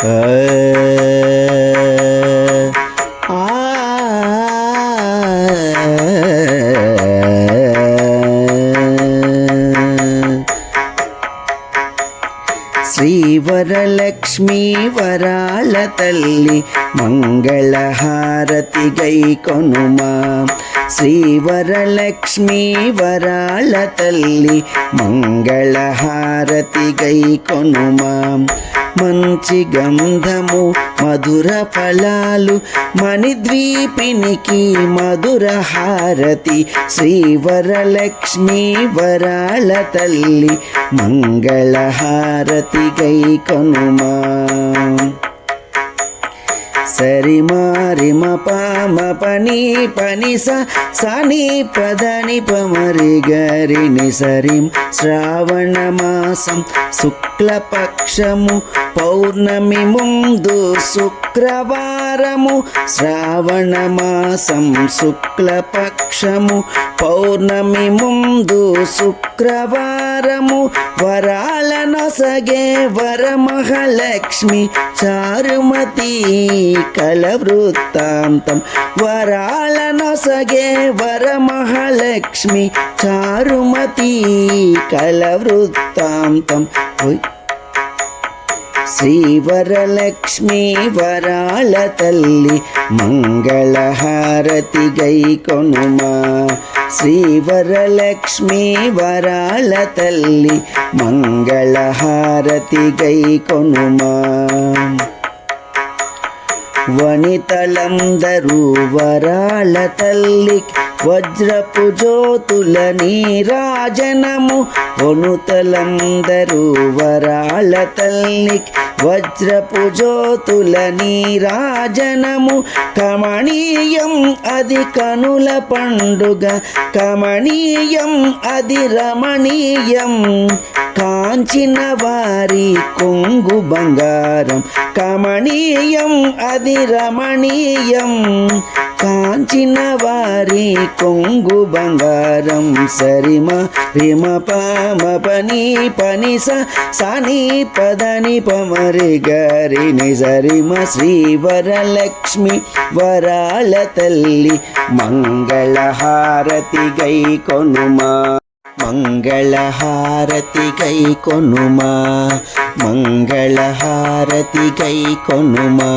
శ్రీవరలక్ష్మీ వరాల తల్లి మంగళహారతి గై కొనుమా. శ్రీవరలక్ష్మీ వరాల తల్లి మంగళహారతి గై కొనుమా. మంచి గంధము మధుర ఫలాలు మణిద్వీపినికి మధుర హారతి. శ్రీవరలక్ష్మీ వరాల తల్లి మంగళహారతి గై కొనుమా. సరి మారి మ పామ పని పని సని పదని పమరి గరిని సరిం. శ్రావణ మాసం శుక్లపక్షము పౌర్ణమి ముందు శుక్రవారము. శ్రావణ మాసం శుక్లపక్షము పౌర్ణమి ముందు శుక్రవారము. వరాల నొసగే వరమహాలక్ష్మి చారుమతి కల వృత్తాంతం. వరాల నొసగే వరమహాలక్ష్మి చారుమతి కల వృత్తాంతం. శ్రీవరలక్ష్మీ వరాల తల్లి మంగళహారతి గై కొనుమా. శ్రీవరలక్ష్మీ వరాల తల్లి మంగళహారతి గై కొనుమా. వనితలందరూ వరాల తల్లికి వజ్రపు జ్యోతుల నీరాజనము. వనుతలందరూ వరాల తల్లికి వజ్రపు జ్యోతుల నీరాజనము. కమనీయం అది కనుల పండుగ, కమనీయం అది రమణీయం. కాంచిన వారి కొంగు బంగారం, కమనీయం అది రమణీయం. కాంచిన వారి కొంగు బంగారం. సరిమ రిమ పామ పని పని సని పదని పమరి గరిని సరిమ. శ్రీవరలక్ష్మి వరాల తల్లి మంగళహారతి గై కొనుమా. మంగళహారతి గై కొనుమా. మంగళహారతి గై కొనుమా.